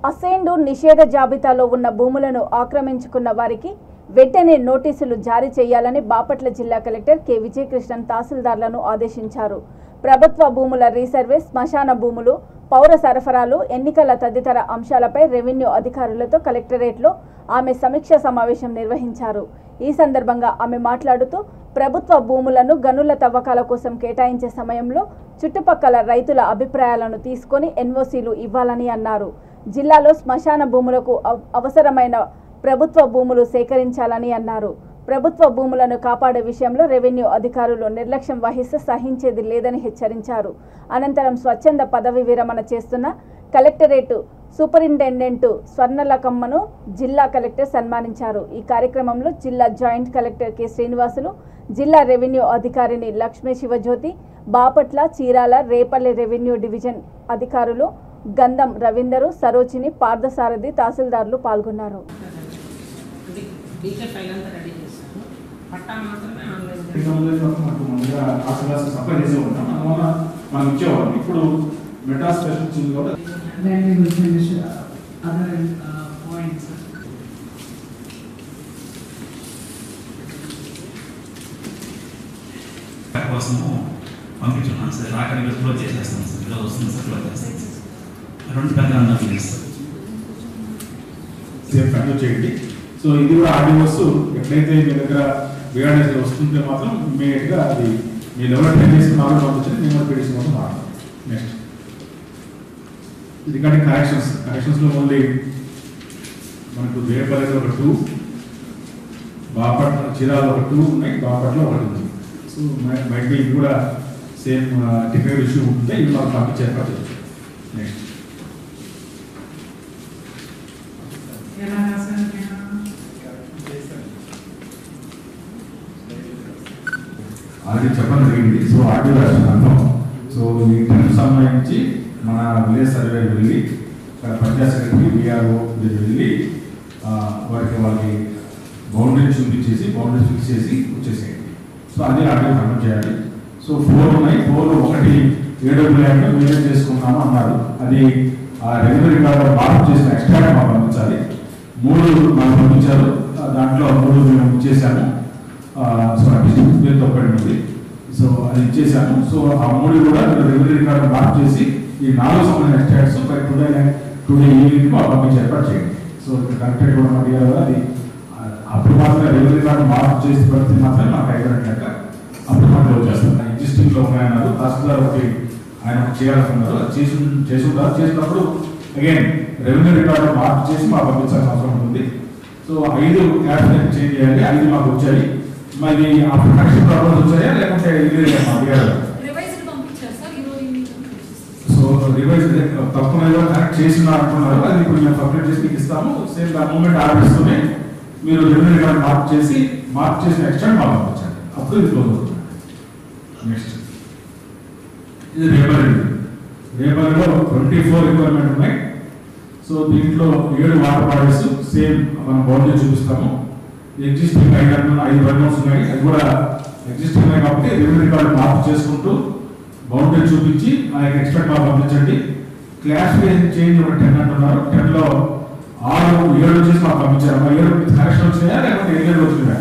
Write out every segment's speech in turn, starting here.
Assigned నిషేధ జాబితాలో ఉన్న భూములను ఆక్రమించుకున్న వారికి వెంటనే నోటీసులు జారీ చేయాలని బాపట్ల జిల్లా కలెక్టర్ కె విజయకృష్ణన్ తహసీల్దార్లను ఆదేశించారు. ప్రభుత్వ భూముల రీసర్వే, శ్మశాన భూములు, పౌర సరఫరాలు, ఎన్నికల తదితర అంశాలపై రెవెన్యూ అధికారులతో కలెక్టరేట్లో ఆమె సమీక్ష సమావేశం నిర్వహించారు. ఈ సందర్భంగా ఆమె మాట్లాడుతూ ప్రభుత్వ భూములను గనుల తవ్వకాల కోసం కేటాయించే సమయంలో చుట్టుపక్కల రైతుల అభిప్రాయాలను తీసుకొని ఎన్ఓసీలు ఇవ్వాలని అన్నారు. జిల్లాలో శ్మశాన భూములకు అవసరమైన ప్రభుత్వ భూములు సేకరించాలని అన్నారు. ప్రభుత్వ భూములను కాపాడే విషయంలో రెవెన్యూ అధికారులు నిర్లక్ష్యం వహిస్తే సహించేది లేదని హెచ్చరించారు. అనంతరం స్వచ్ఛంద పదవి విరమణ చేస్తున్న కలెక్టరేట్ సూపరింటెండెంట్ స్వర్ణలకమ్మను జిల్లా కలెక్టర్ సన్మానించారు. ఈ కార్యక్రమంలో జిల్లా జాయింట్ కలెక్టర్ కె శ్రీనివాసులు, జిల్లా రెవెన్యూ అధికారిని లక్ష్మీ శివజ్యోతి, బాపట్ల, చీరాల, రేపల్లి రెవెన్యూ డివిజన్ అధికారులు గంధం రవీందరు, సరోజిని, పార్థసారథి, తహసీల్దార్లు పాల్గొన్నారు. పంపించున్నాను సార్, రాకడానికి క్లోజ్ చేసేస్తాను సార్, ఈరోజు వస్తుంది సార్, క్లోజ్ చేస్తాను సార్. 2 పెద్ద సేమ్ కంటిన్యూ చేయండి. సో ఇది కూడా ఆర్డినెన్స్ ఎట్లయితే మీ దగ్గర బిఆర్ఎస్ వస్తుంటే మాత్రం ఇమీడియట్గా అది మీ లెవెల్ 10 డేస్ నాలుగు పంపించండి, మేము పిటిషన్ మొత్తం మాట్లాడతాం. నెక్స్ట్ ఇది కానీ కరెక్షన్స్లో ఓన్లీ మనకు రేపల్లిలో ఒక 2, బాపట్ల చీరాల ఒక 2 ఉన్నాయి, బాపట్ల 1 ఉంది. సో మైట్ బి ఇది కూడా సేమ్ టెక్నికల్ ఇష్యూ ఉంటే ఇవి మాకు పంపించే ఏర్పాటు చేయొచ్చు. నెక్స్ట్ ఆల్రెడీ చెప్పడం జరిగింది. సో ఆర్డీ రాసినాను. సో ఈ టైం సంబంధించి మన విలేజ్ సర్వే వెళ్ళి పంచాయత్ సెక్రటరీ బీఆర్ఓ వెళ్ళి వాళ్ళకి బౌండరీస్ చూపించేసి బౌండరీస్ ఫిక్స్ చేసి వచ్చేసేయండి. సో అదే ఆర్డీ కంప్లీట్ చేయాలి. సో 4 ఉన్నాయి, 4 ఒకటి AWL మేనేజ్ చేసుకున్నాము అన్నారు. అది ఆ రెవెన్యూ రికార్డు మార్పు చేసిన ఎక్స్ట్రాక్ట్ మాకు పంపించాలి. 3 మాకు పంపించారు, దాంట్లో 3 మేము ఇచ్చేసాము. సో డిస్ట్రిక్ట్ పేరుతో పడింది. సో అది ఇచ్చేసాము. సో ఆ 3 కూడా రెవెన్యూ రికార్డు మార్పు చేసి ఈ 4 సంబంధించిన ఎక్స్ట్రాక్ట్స్ టుడే ఈవినింగ్ మాకు పంపించే ఏర్పాటు చేయండి. సో కలెక్టరేట్ కూడా అడిగారు కదా, అది అప్పుడు మాత్రమే రెవెన్యూ రికార్డు మార్పు చేసి పడితే మాత్రమే మాకు అయిపోయినట్లక అప్పుడు మనం క్లోజ్ చేస్తాం. ఎగ్జిస్టింగ్లో ఉన్నాయన్నారు, తహసీల్దార్ ఒకటి ఆయన చేయాలనుకున్నారు, అది చేసినప్పుడు అగైన్ రెవెన్యూ రికార్డు మార్పు చేసి మాకు పంపించాల్సిన అవసరం ఉంటుంది. సో 5 యాప్స్ చేంజ్ చేయాలి, 5 మాకు వచ్చాయి. మరి ఆ ప్రొటెక్షన్ ప్రాబ్లమ్స్ వచ్చాయా లేకుంటే సో రివైజ్ తక్కువ కరెక్ట్ చేసిన అంటున్నారు, అది ఇప్పుడు మేము కంప్లీట్ చేసి మీకు ఇస్తాము. సేమ్ ఆ మూమెంట్ ఆర్డర్స్తోనే మీరు రెవెన్యూ రికార్డు మార్పు చేసిన ఎక్స్టెంట్ మాకు పంపించండి, అప్పుడు ఇది క్లోజ్ అవుతుంది. నెక్స్ట్ ఇది రేపల్లిలో 24 రిక్వైర్మెంట్ ఉన్నాయి. సో దీంట్లో 7 వాటర్ బాడీస్ సేమ్ మనం బౌండరీ చూపిస్తాము. ఎగ్జిస్టింగ్ 5 బర్నర్స్ ఉన్నాయి, అది కూడా ఎగ్జిస్టింగ్ ఉన్నాయి కాబట్టి రెవెన్యూ రికార్డు మార్పు చేసుకుంటూ బౌండరీ చూపించి ఆ ఎక్స్పెక్ట్ మాకు పంపించండి. క్లాసిఫికేషన్ చేంజ్ ఒక 10 అంటున్నారు, 10లో 6-7 చేసి మాకు పంపించారు. 7 కరెక్షన్ వచ్చినాయా లేకపోతే 7 వచ్చినాయా?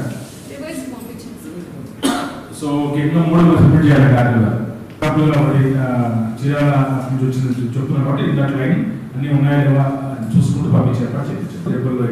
సో కింద 3 సబ్మిట్ చేయాలి. దాని చీరాల నుంచి వచ్చింది చెప్తున్నారు కాబట్టి ఇందాక లైన్ అన్ని ఉన్నాయా లేవా చూసుకుంటూ పంపించే ఏర్పాటు చేయించారు.